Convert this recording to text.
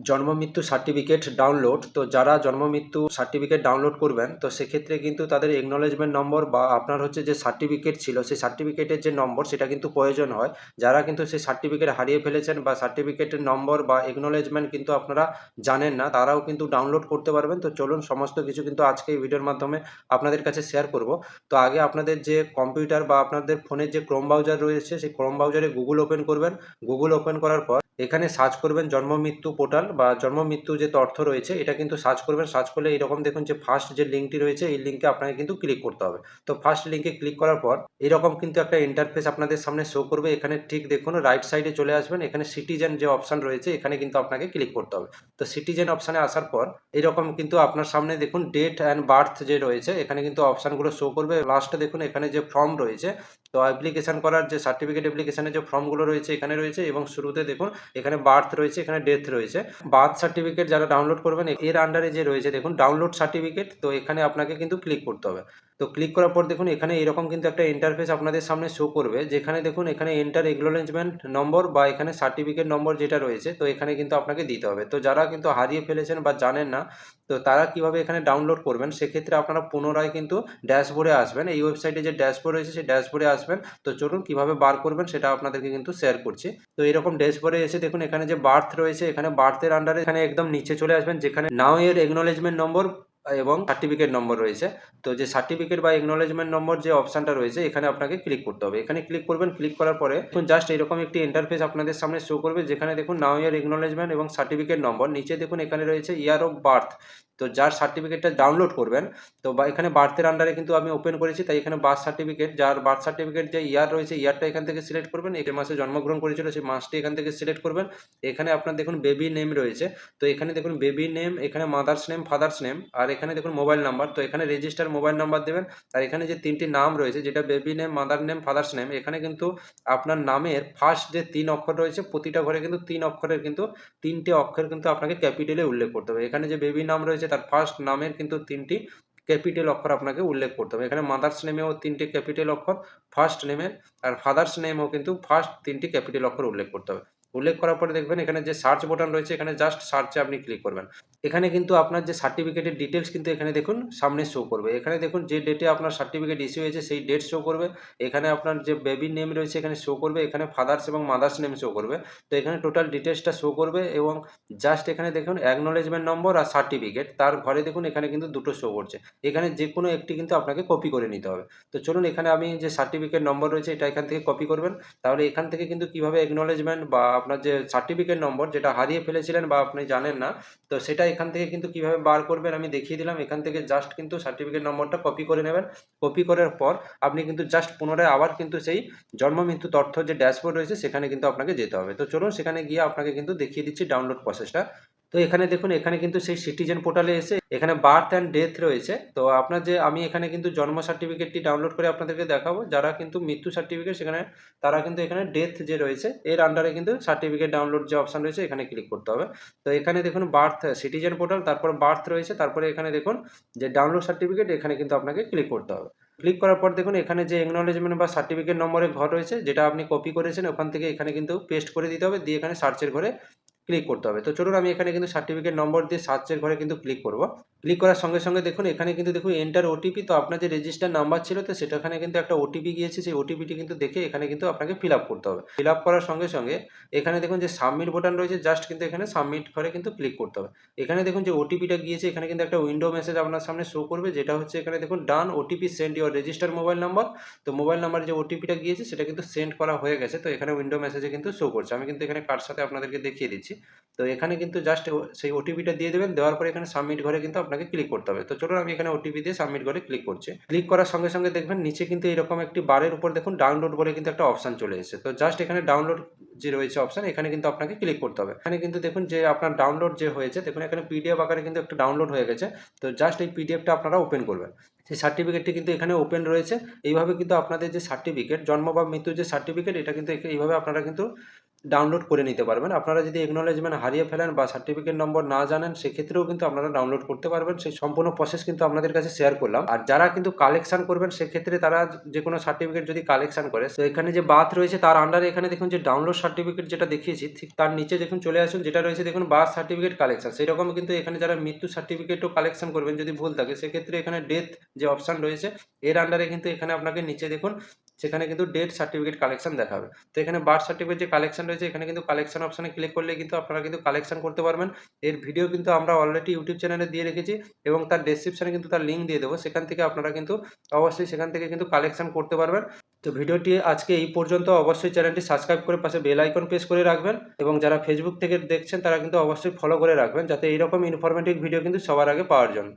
জন্ম মৃত্যু certificate download. তো যারা জন্ম মৃত্যু সার্টিফিকেট ডাউনলোড করবেন, তো সেক্ষেত্রে কিন্তু তাদের একনলেজমেন্ট নম্বর বা আপনার হচ্ছে যে সার্টিফিকেট ছিল সেই সার্টিফিকেটের যে নম্বর সেটা কিন্তু প্রয়োজন হয়। যারা কিন্তু সেই সার্টিফিকেট হারিয়ে ফেলেছেন বা সার্টিফিকেটের নম্বর বা একনলেজমেন্ট কিন্তু আপনারা জানেন না, তারাও কিন্তু ডাউনলোড করতে পারবেন। তো চলুন সমস্ত কিছু কিন্তু আজকে এই ভিডিওর মাধ্যমে আপনাদের কাছে শেয়ার করব। তো আগে আপনাদের যে কম্পিউটার বা আপনাদের ফোনের যে ক্রোম ব্রাউজার রয়েছে সেই ক্রোম ব্রাউজারে গুগল ওপেন করবেন। গুগল ওপেন করার পর এখানে সার্চ করবেন জন্ম মৃত্যু পোর্টাল বা জন্ম মৃত্যু যে তথ্য রয়েছে এটা কিন্তু সার্চ করবেন। সার্চ করলে এরকম দেখুন যে ফার্স্ট যে লিঙ্কটি রয়েছে এই লিঙ্কে আপনাকে কিন্তু ক্লিক করতে হবে। তো ফার্স্ট লিঙ্কে ক্লিক করার পর এরকম কিন্তু একটা ইন্টারফেস আপনাদের সামনে শো করবে। এখানে ঠিক দেখুন রাইট সাইডে চলে আসবেন, এখানে সিটিজেন যে অপশন রয়েছে এখানে কিন্তু আপনাকে ক্লিক করতে হবে। তো সিটিজেন অপশানে আসার পর এরকম কিন্তু আপনার সামনে দেখুন ডেট অ্যান্ড বার্থ যে রয়েছে এখানে কিন্তু অপশানগুলো শো করবে। লাস্টে দেখুন এখানে যে ফর্ম রয়েছে, তো অ্যাপ্লিকেশন করার যে সার্টিফিকেট অ্যাপ্লিকেশনের যে ফর্মগুলো রয়েছে এখানে রয়েছে, এবং শুরুতে দেখুন এখানে বার্থ রয়েছে, এখানে ডেথ রয়েছে। বার্থ সার্টিফিকেট যারা ডাউনলোড করবেন এর আন্ডারে যে রয়েছে দেখুন ডাউনলোড সার্টিফিকেট, তো এখানে আপনাকে কিন্তু ক্লিক করতে হবে। তো ক্লিক করার পর দেখুন এখানে এরকম কিন্তু একটা ইন্টারফেস আপনাদের সামনে শো করবে, যেখানে দেখুন এখানে এন্টার একনলেজমেন্ট নম্বর বা এখানে সার্টিফিকেট নম্বর যেটা রয়েছে তো এখানে কিন্তু আপনাকে দিতে হবে। তো যারা কিন্তু হারিয়ে ফেলেছেন বা জানেন না তো তারা কিভাবে এখানে ডাউনলোড করবেন, সেক্ষেত্রে আপনারা পুনরায় কিন্তু ড্যাশবোর্ডে আসবেন। এই ওয়েবসাইটে যে ড্যাশবোর্ড রয়েছে সেই ড্যাশবোর্ডে আসবেন। তো চলুন কিভাবে বার করবেন সেটা আপনাদেরকে কিন্তু শেয়ার করছি। তো এরকম ড্যাশবোর্ডে এসে দেখুন এখানে যে বার্থ রয়েছে এখানে বার্থের আন্ডারে এখানে একদম নিচে চলে আসবেন, যেখানে নাও এর একনলেজমেন্ট নম্বর এবং সার্টিফিকেট নম্বর রয়েছে। তো যে সার্টিফিকেট বা একনলেজমেন্ট নম্বর যে অপশনটা রয়েছে এখানে আপনাকে ক্লিক করতে হবে। এখানে ক্লিক করবেন। ক্লিক করার পরে দেখুন জাস্ট এরকম একটি ইন্টারফেস আপনাদের সামনে শো করবে, যেখানে দেখুন নাও ইয়ার একনলেজমেন্ট এবং সার্টিফিকেট নম্বর, নিচে দেখুন এখানে রয়েছে ইয়ার অফ বার্থ। তো যার সার্টিফিকেটটা ডাউনলোড করবেন, তো বা এখানে বার্থের আন্ডারে কিন্তু আমি ওপেন করেছি, তাই এখানে বার্থ সার্টিফিকেট, যার বার্থ সার্টিফিকেট যে ইয়ার রয়েছে ইয়ারটা এখান থেকে সিলেক্ট করবেন। এই মাসে জন্মগ্রহণ করেছিল সেই মাসটি এখান থেকে সিলেক্ট করবেন। এখানে আপনার দেখুন বেবি নেম রয়েছে, তো এখানে দেখুন বেবি নেম, এখানে মাদার্স নেম, ফাদার্স নেম, আর এখানে দেখুন মোবাইল নাম্বার, তো এখানে রেজিস্টার মোবাইল নাম্বার দেবেন। আর এখানে যে তিনটি নাম রয়েছে যেটা baby name, mother name, father's name, এখানে কিন্তু আপনার নামের ফার্স্ট যে 3 অক্ষর রয়েছে প্রতিটা ঘরে কিন্তু 3 অক্ষরের কিন্তু 3টে অক্ষর কিন্তু আপনাকে ক্যাপিটালে উল্লেখ করতে হবে। এখানে যে বেবি নাম রয়েছে তার ফার্স্ট নামের কিন্তু 3টি ক্যাপিটাল অক্ষর আপনাকে উল্লেখ করতে হবে। এখানে মাদার্স নেমেও 3টে ক্যাপিটাল অক্ষর ফার্স্ট নেমের, আর ফাদার্স নেমেও কিন্তু ফার্স্ট 3টি ক্যাপিটাল অক্ষর উল্লেখ করতে হবে। উল্লেখ করার পরে দেখবেন এখানে যে সার্চ বাটন রয়েছে এখানে জাস্ট সার্চে আপনি ক্লিক করবেন। এখানে কিন্তু আপনার যে সার্টিফিকেটের ডিটেলস কিন্তু এখানে দেখুন সামনে শো করবে। এখানে দেখুন যে ডেটে আপনার সার্টিফিকেট ইস্যু হয়েছে সেই ডেট শো করবে। এখানে আপনার যে বেবি নেম রয়েছে এখানে শো করবে, এখানে ফাদার্স এবং মাদার্স নেম শো করবে। তো এখানে টোটাল ডিটেলসটা শো করবে, এবং জাস্ট এখানে দেখুন অ্যাকনোলেজমেন্ট নম্বর আর সার্টিফিকেট তার ঘরে দেখুন এখানে কিন্তু দুটো শো করছে। এখানে যে কোনো একটি কিন্তু আপনাকে কপি করে নিতে হবে। তো চলুন এখানে আমি যে সার্টিফিকেট নম্বর রয়েছে এটা এখান থেকে কপি করবেন। তাহলে এখান থেকে কিন্তু কিভাবে অ্যাকনোলেজমেন্ট বা আপনার যে সার্টিফিকেট নম্বর যেটা হারিয়ে ফেলেছিলেন বা আপনি জানেন না, তো সেটা এখান থেকে কিন্তু কিভাবে বার করবেন আমি দেখিয়ে দিলাম। এখান থেকে জাস্ট কিন্তু সার্টিফিকেট নম্বরটা কপি করে নেবেন। কপি করার পর আপনি কিন্তু জাস্ট পুনরায় আবার কিন্তু সেই জন্ম মৃত্যু তথ্য যে ড্যাশবোর্ড রয়েছে সেখানে কিন্তু আপনাকে যেতে হবে। তো চলুন সেখানে গিয়ে আপনাকে কিন্তু দেখিয়ে দিচ্ছি ডাউনলোড প্রসেসটা। তো এখানে দেখুন এখানে কিন্তু সেই সিটিজেন পোর্টালে এসে এখানে বার্থ অ্যান্ড ডেথ রয়েছে। তো আপনার যে আমি এখানে কিন্তু জন্ম সার্টিফিকেটটি ডাউনলোড করে আপনাদেরকে দেখাবো। যারা কিন্তু মৃত্যু সার্টিফিকেট সেখানে তারা কিন্তু এখানে ডেথ যে রয়েছে এর আন্ডারে কিন্তু সার্টিফিকেট ডাউনলোড যে অপশন রয়েছে এখানে ক্লিক করতে হবে। তো এখানে দেখুন বার্থ সিটিজেন পোর্টাল, তারপর বার্থ রয়েছে, তারপরে এখানে দেখুন যে ডাউনলোড সার্টিফিকেট এখানে কিন্তু আপনাকে ক্লিক করতে হবে। ক্লিক করার পর দেখুন এখানে যে একনলেজমেন্ট বা সার্টিফিকেট নম্বরের ঘর রয়েছে যেটা আপনি কপি করেছেন ওখান থেকে এখানে কিন্তু পেস্ট করে দিতে হবে, দিয়ে এখানে সার্চের ঘরে ক্লিক করতে হবে। তো চলুন আমি এখানে কিন্তু সার্টিফিকেট নম্বর দিয়ে সার্চের ঘরে কিন্তু ক্লিক করব। ক্লিক করার সঙ্গে সঙ্গে দেখুন এখানে কিন্তু দেখুন এন্টার ওটিপি, তো আপনার যে রেজিস্টার নাম্বার ছিল তো সেটাখানে কিন্তু একটা ওটিপি গিয়েছে, সেই ওটিপিটি কিন্তু দেখে এখানে কিন্তু আপনাকে ফিল আপ করতে হবে। ফিল আপ করার সঙ্গে সঙ্গে এখানে দেখুন যে সাবমিট বাটন রয়েছে, জাস্ট কিন্তু এখানে সাবমিট ঘরে কিন্তু ক্লিক করতে হবে। এখানে দেখুন যে ওটিপিটা গিয়েছে এখানে কিন্তু একটা উইন্ডো মেসেজ আপনার সামনে শো করবে, যেটা হচ্ছে এখানে দেখুন done OTP send your register mobile number. তো মোবাইল নাম্বারে যে ওটিপিটা গিয়েছে সেটা কিন্তু সেন্ড করা হয়ে গেছে, তো এখানে উইন্ডো মেসেজে কিন্তু শো করছে। আমি কিন্তু এখানে কার সাথে আপনাদেরকে দেখিয়ে দিচ্ছি। তো এখানে কিন্তু জাস্ট সেই ওটিপিটা দিয়ে দেবেন, দেওয়ার পরে এখানে সাবমিট ঘরে কিন্তু আপনাকে ক্লিক করতে হবে। তো চলুন আমি এখানে ওটিপি দিয়ে সাবমিট ঘরে ক্লিক করছি। ক্লিক করার সঙ্গে সঙ্গে দেখবেন নিচে কিন্তু এরকম একটি বারের উপর দেখুন ডাউনলোড বলে কিন্তু একটা অপশন চলে এসেছে। তো জাস্ট এখানে ডাউনলোড যে রয়েছে অপশন এখানে কিন্তু আপনাকে ক্লিক করতে হবে। এখানে কিন্তু দেখুন যে আপনার ডাউনলোড যে হয়েছে দেখুন এখানে পিডিএফ আকারে কিন্তু একটা ডাউনলোড হয়ে গেছে। তো জাস্ট এই পিডিএফটা আপনারা ওপেন করবেন। সেই সার্টিফিকেটটি কিন্তু এখানে ওপেন রয়েছে। এইভাবে কিন্তু আপনাদের যে সার্টিফিকেট জন্ম বা মৃত্যুর যে সার্টিফিকেট এটা কিন্তু এইভাবে আপনারা কিন্তু ডাউনলোড করে নিতে পারবেন। আপনারা যদি একনলেজমেন্ট হারিয়ে ফেলেন বা সার্টিফিকেট নম্বর না জানেন সেক্ষেত্রেও কিন্তু আপনারা ডাউনলোড করতে পারবেন। সেই সম্পূর্ণ প্রসেস কিন্তু আপনাদের কাছে শেয়ার করলাম। আর যারা কিন্তু কালেকশন করবেন সেক্ষেত্রে তারা যে কোনো সার্টিফিকেট যদি কালেকশন করে, তো এখানে যে বার্থ রয়েছে তার আন্ডারে এখানে দেখুন যে ডাউনলোড সার্টিফিকেট যেটা দেখিয়েছি ঠিক তার নিচে দেখুন চলে আসুন, যেটা রয়েছে দেখুন বার্থ সার্টিফিকেট কালেকশন। সেই রকম কিন্তু এখানে যারা মৃত্যু সার্টিফিকেটও কালেকশন করবেন যদি ভুল থাকে সেক্ষেত্রে এখানে ডেথ যে অপশন রয়েছে এর আন্ডারে কিন্তু এখানে আপনাকে নিচে দেখুন সেখানে কিন্তু ডেথ সার্টিফিকেট কালেকশন দেখাবে। তো এখানে বার্থ সার্টিফিকেট যে কালেকশন রয়েছে এখানে কিন্তু কালেকশন অপশনে ক্লিক করলে কিন্তু আপনারা কিন্তু কালেকশন করতে পারবেন। এর ভিডিও কিন্তু আমরা অলরেডি ইউটিউব চ্যানেলে দিয়ে রেখেছি এবং তার ডেসক্রিপশনে কিন্তু তার লিঙ্ক দিয়ে দেবো, সেখান থেকে আপনারা কিন্তু অবশ্যই সেখান থেকে কিন্তু কালেকশন করতে পারবেন। তো ভিডিওটি আজকে এই পর্যন্ত। অবশ্যই চ্যানেলটি সাবস্ক্রাইব করে পাশে বেল আইকন প্রেস করে রাখবেন এবং যারা ফেসবুক থেকে দেখছেন তারা কিন্তু অবশ্যই ফলো করে রাখবেন যাতে এইরকম ইনফরমেটিভ ভিডিও কিন্তু সবার আগে পাওয়ার জন্য।